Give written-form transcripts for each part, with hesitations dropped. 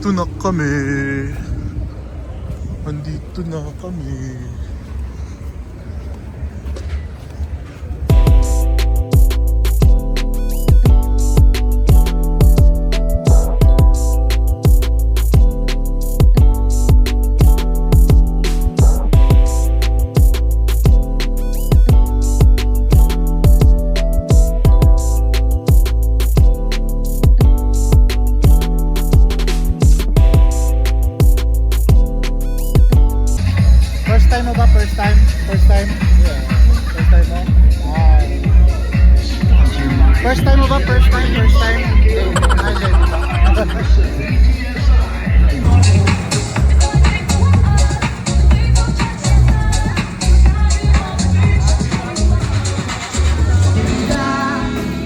Andito na kami. Andito na kami. First time mo ba? First time? First time? Yeah. First time mo? First time mo ba? First time? First time? Ay,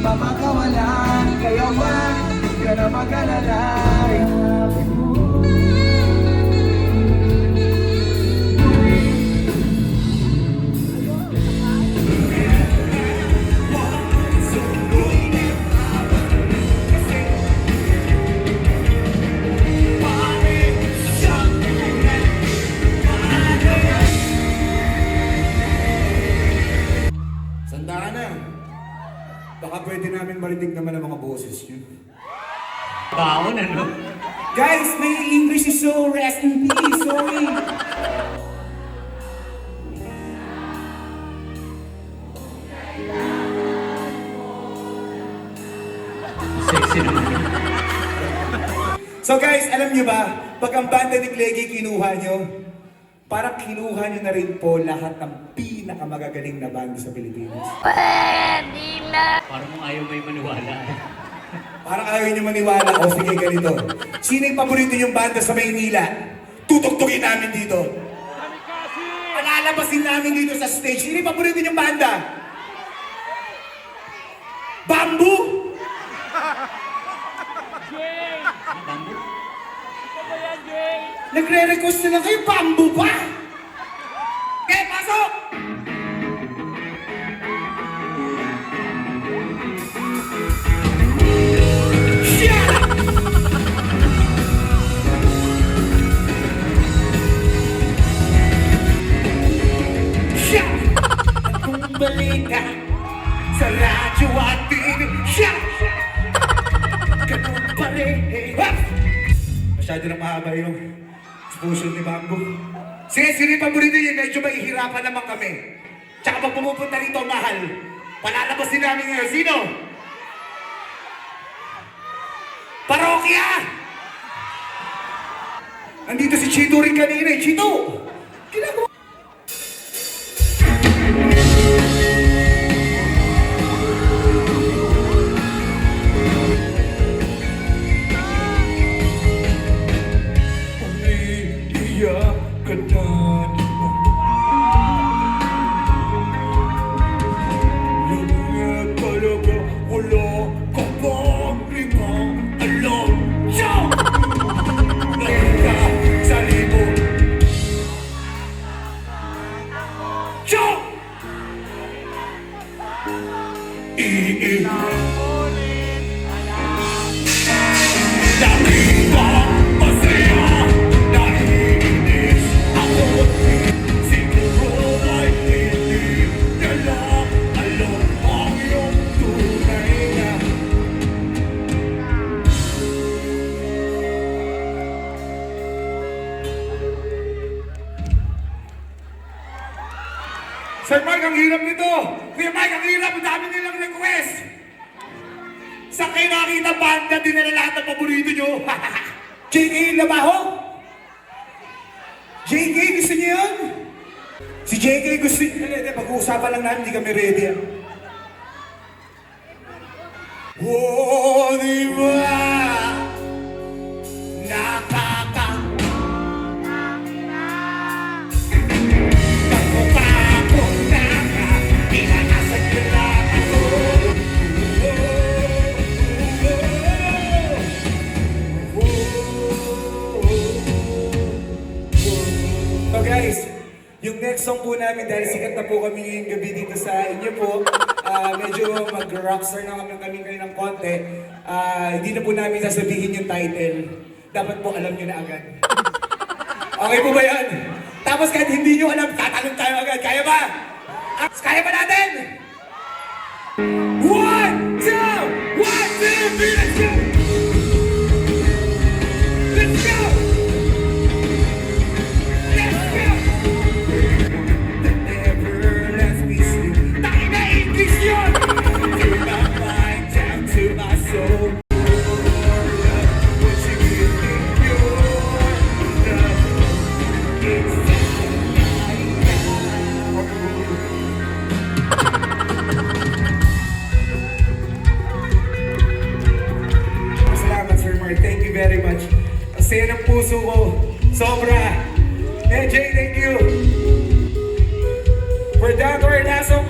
Papakawalan, kaya wag ka na mag-alalay. Sandaan na. Baka pwede namin marinig naman ang mga boses nyo. Baon, ano? Guys, my English is so rest in peace. Sorry. Sexy naman. So guys, alam nyo ba, pag ang banda ni Gleggy kinuha nyo, parang kinuha nyo na rin po lahat ng pinakamagagaling na banda sa Pilipinas. Parang kung ayaw may maniwala. Parang ayaw nyo maniwala. O sige, ganito. Sino yung paborito yung banda sa Maynila? Tutugtugin namin dito. Palalabasin namin dito sa stage. Sino yung paborito yung banda? Bamboo? Bamboo? Nagre-request na lang kayo, Bamboo ba? Okay, pasok! Kung balita sa radyo at TV, ganun pa rin. Masyado na mahaba yung exposure ni Bamboo. Sige, sino yung paborito niya? Medyo mahihirapan naman kami. Tsaka pag pumupunta rito, mahal. Palalabas din namin ngayon. Sino? Parokya! Nandito si Chito rin kanina. Chito! Ginagawa! Umiiyak ka na, di ba? Lumiyat talaga, wala ka bang ibang alam? Ciao! Nakita sa libo. Ciao! Nakita masaya, naiinis ako. Siguro ay hindi nila alam ang iyong tunay na. Sir Mike, ang hirap nito! Kuya Mike, ang hirap! Ang dami nilang request! Saan kayo nakakita banda din na lahat ng paborito nyo? JK Labaho? JK, gusto niyo yun? Si JK gusto niyo. Hindi, pag-uusapan lang namin, hindi kami ready. Oh, di ba? Nakaka... Pagkakakong naka, pinakasag ko lang ako. So guys, yung next song po namin, dahil sikat na po kami ngayong gabi dito sa inyo po, medyo mag-rockstar na kami kayo ng konti, hindi na po namin sasabihin yung title. dapat po alam nyo na agad. Okay po ba yan? Tapos kahit hindi nyo alam, tatanong tayo agad. Kaya ba? Kaya ba natin? 1, 2, 1, 2, 3, let's go! Let's go! Let's go! Never lets me sleep. Tayo na English yun! To my mind, down to my soul. What you give me, your love. It's Salamat, Sir Mark. Thank you very much. Ang saya ng puso ko. Sobra. Jay, thank you. We're down to our last song.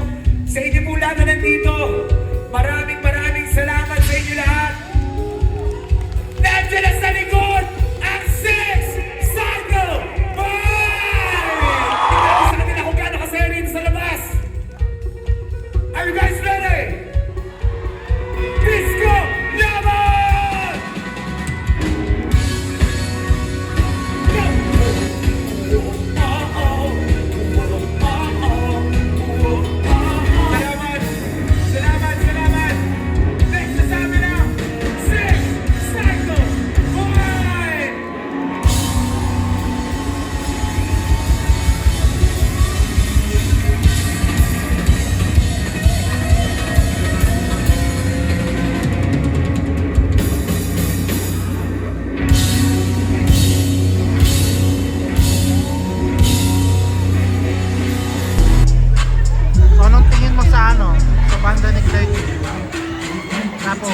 Sa inyo po lahat na nandito, maraming salamat sa inyo lahat. Nandiyan na sa likod, ang Six Cycle Bye! Tingnan sa kanila kung gaano kasaya rito sa labas. Are you guys ready? Disco Laban! Salamat! Next na sa amin ang Six Cycle Bye! So, anong tingin mo sa ano? Sa banda ni Craig? Napo.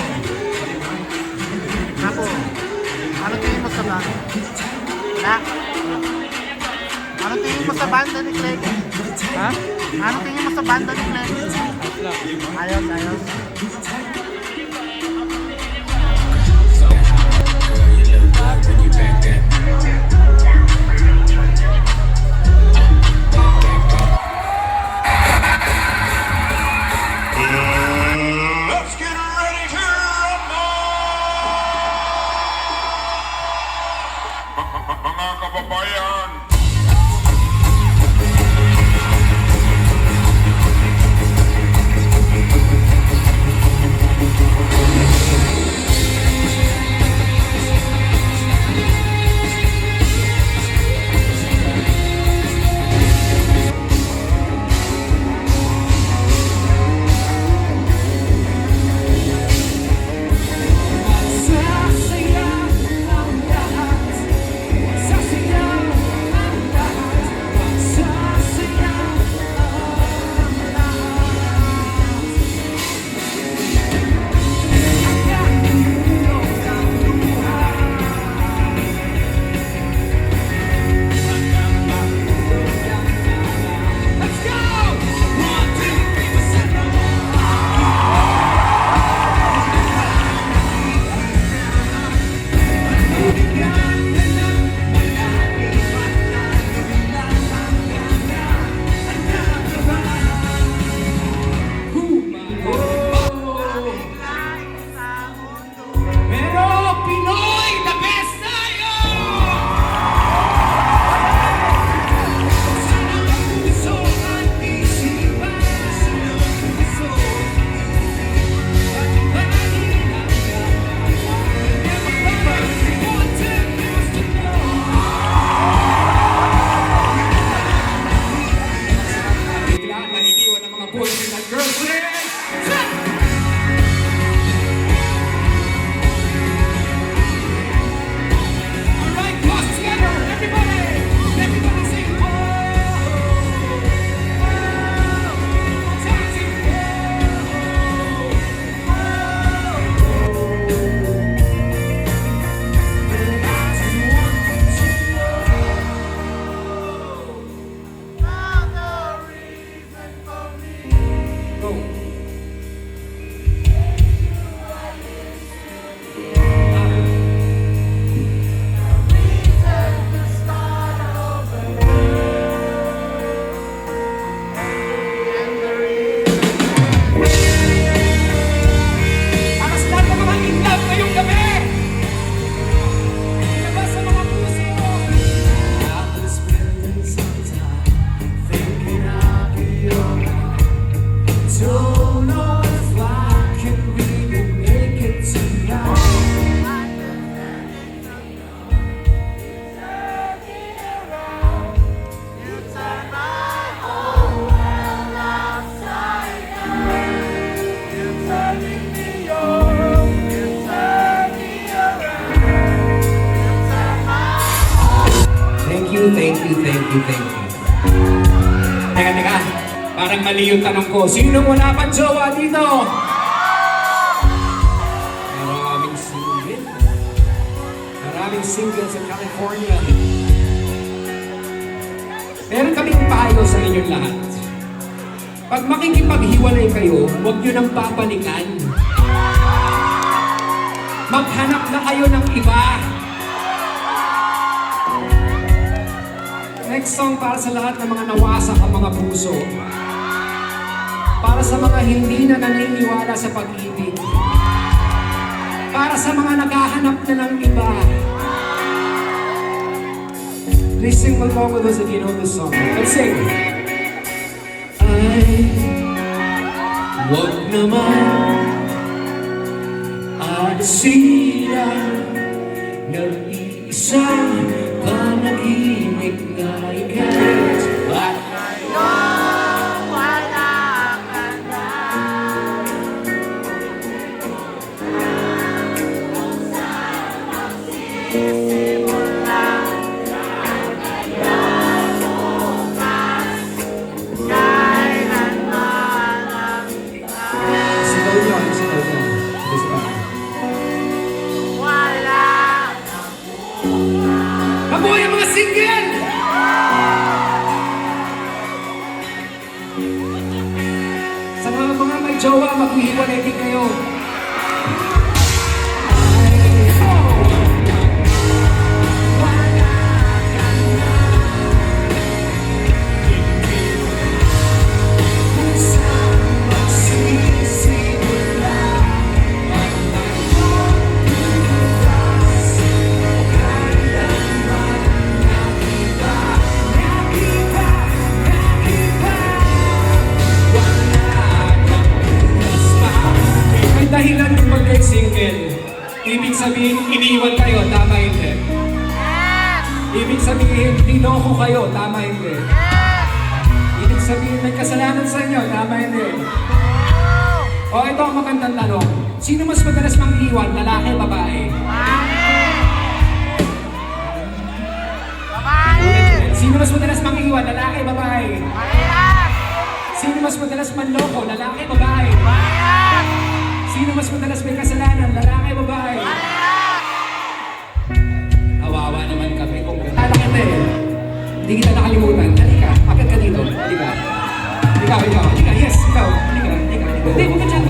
Anong tingin mo sa banda? Anong tingin mo sa banda ni Craig? Ha? Anong tingin mo sa banda ni Craig? Ayos. Let's get ready to rumble! Mga kababayan! Sasaya ang lahat, sasaya you, thank you, thank you, thank you. Teka. Parang mali yung tanong ko. Sino wala pang jowa dito? Maraming single. Maraming single sa California. Meron kaming payo sa inyong lahat. Pag makikipaghiwalay kayo, huwag nyo nang papalikan. Maghanap na kayo ng iba. Next song para sa lahat ng mga nawasak ang mga puso. Para sa mga hindi na naniniwala sa pag-ibig. Para sa mga naghahanap na ng iba. Please sing along with us if you know this song. Let's sing. Ay, wag naman sila nag-iisa panaginip na ikay at Ngayon, wala ka na. Kung saan magsisimula kailan bukas, kailanman ang sigaw nyo, sigaw nyo. This one. wala. Mabuhay ang mga single! Sa mga may jowa, maghihiwalay din kayo. May dahilan kung magka-single. Ibig sabihin, iniwan kayo, tama hindi. Ibig sabihin, dinoko kayo, tama hindi. Ibig sabihin, may kasalanan sa inyo, tama hindi. O ito ang magandang tanong. Sino mas madalas mang-iwan, lalaki, babae? Sino mas madalas mang-iwan, lalaki, babae? Sino mas madalas manloko, lalaki, babae? Sino mas madalas may kasalanan, lalaki, babae? Kawawa naman kami kung tala kita eh. Hindi kita nakalimutan. Halika, akit ka dito. Halika. Halika. Yes, ikaw. Halika. Hindi, huwag ka dyan.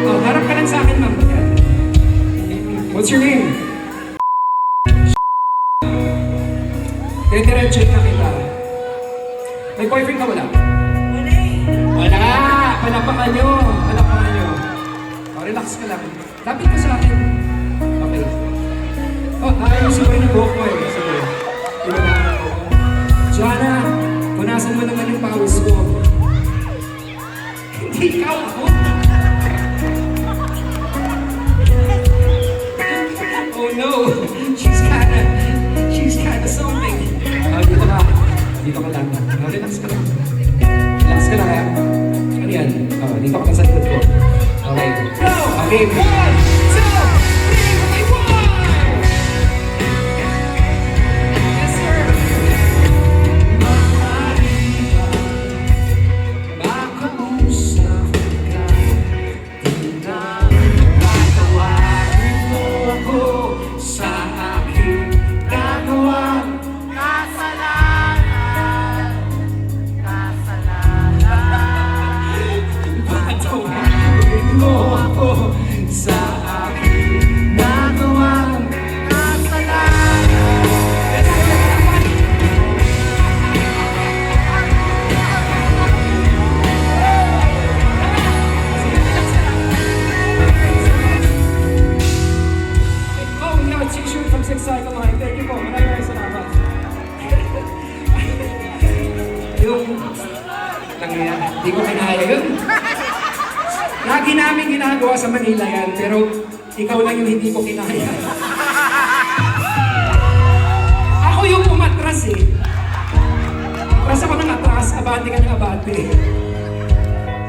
Oh, harap ka lang sa akin, ma'am. Yan. What's your name? Diretso na kita. May boyfriend ka wala? Wala! Palapakan nyo! Oh, relax ka lang. Lapit ka sa akin. Okay. Oh, ayos ko rin yung buhok mo eh. Sige. Iba na ako. Joanna, punasan mo naman yung pawis ko. Hindi ikaw ako. Oh no! She's kinda something. Oh, dito ka. Dito ka lang. Oh, relax ka lang. Relax ka lang ha. Ano yan? Oh, dito ka sa likod ko. Okay. Go! Okay. 1, 2, 3, yes, sir. Makausap ka. Tatawarin mo ako sa aking gagawa. Patawarin mo ako sa aking nagawang kasalanan. Oh, we have a t-shirt from Six Cycle Line. Thank you po. Maraming salamat. Yung nangyayari, hindi ko kinaya yun. Lagi namin ginagawa sa Manila yan, pero ikaw lang yung hindi ko kinaya. Ako yung umatras eh. Atras ako ng atras, abante ka ng abante.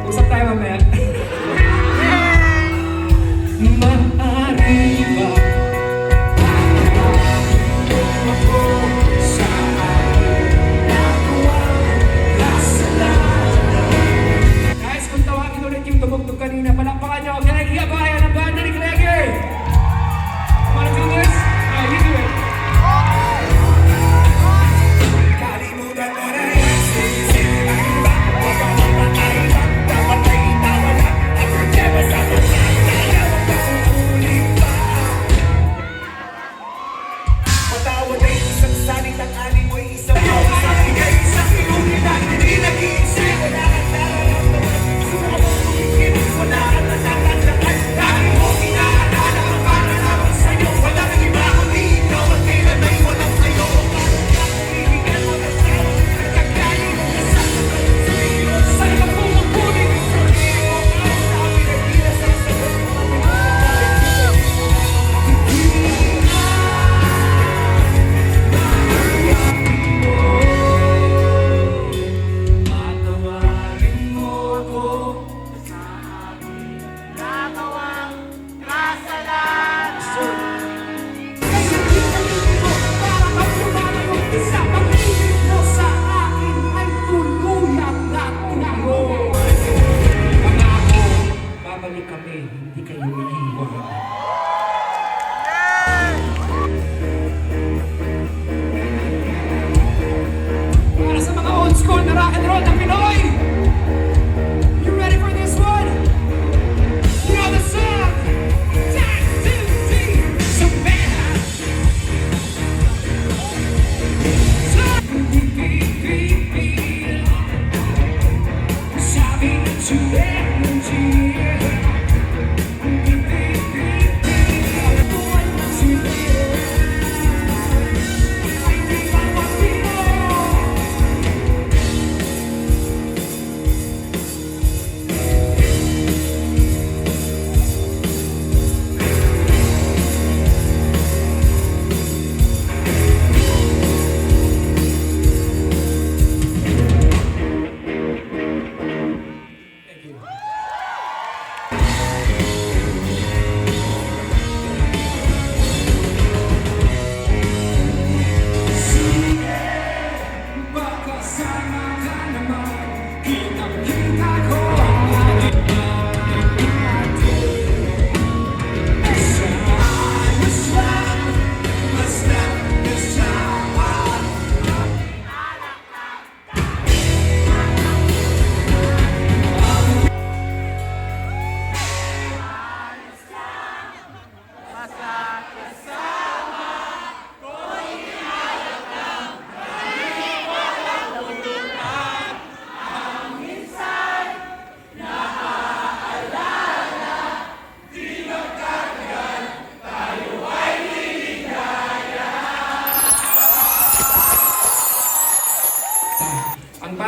Usap tayo mamaya. Maaari ba?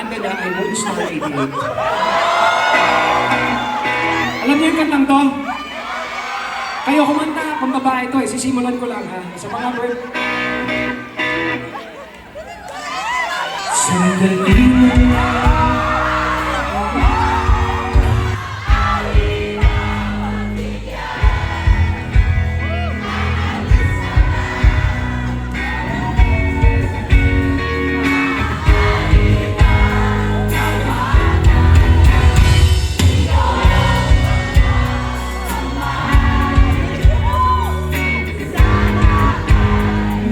banda niya ay Moonstar 88. Alam niyo yung kantang to? Kayo kumanta, kung babae to, sisimulan ko lang ha. Sa mga word. Sandali mo.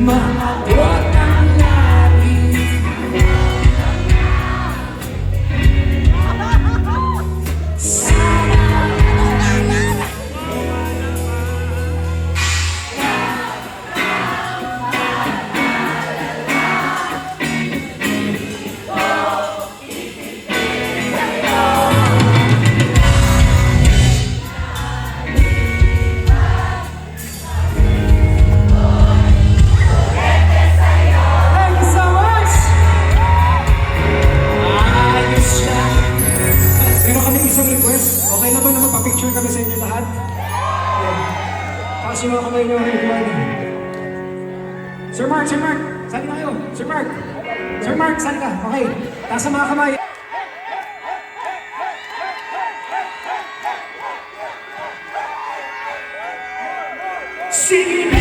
Maabot ang langit. Thank you so much! Ayos siya. Meron kami isang request. Okay na ba na magpa-picture kami sa inyo lahat? Yeah. Taas yung mga kamay niyo. Sir Mark, Sir Mark! Sali kayo? Sir Mark! Sir Mark, sali ka. Okay. Taas ang mga kamay. Sige na!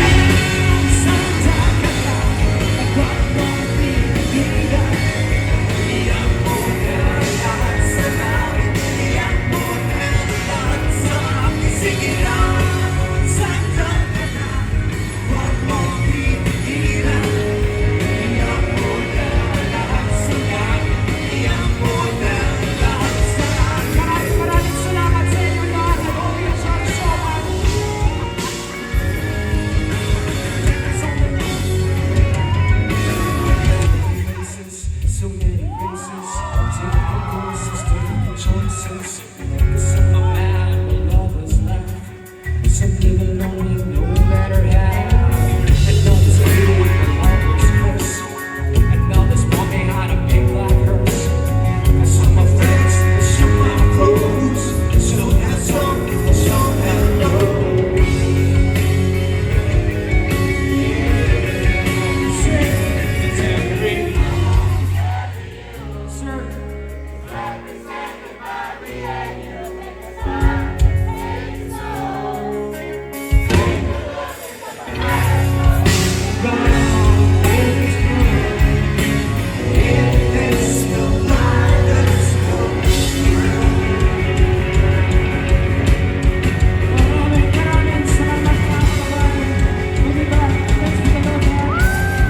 Maraming salamat sa inyo lahat. Nag-uwi sa showman. So many races, different courses, different choices. Cause I'm a man with lovers left. Some living lonely no matter how. And others feel with others curse. And others want me how to make life hurts. And some are friends, and some are close. So that's all, so hello. Sir. Maraming salamat mga kababayan. We'll be back. Thanks for the love, man.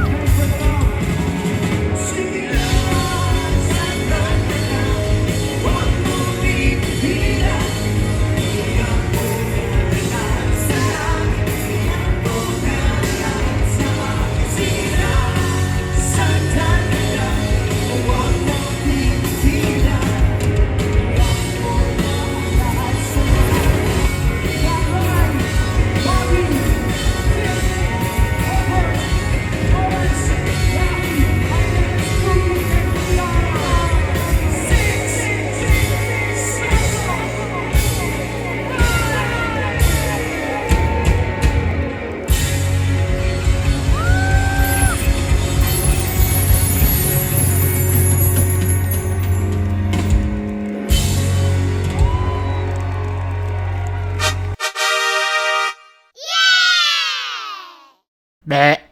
Thanks for the love. Be.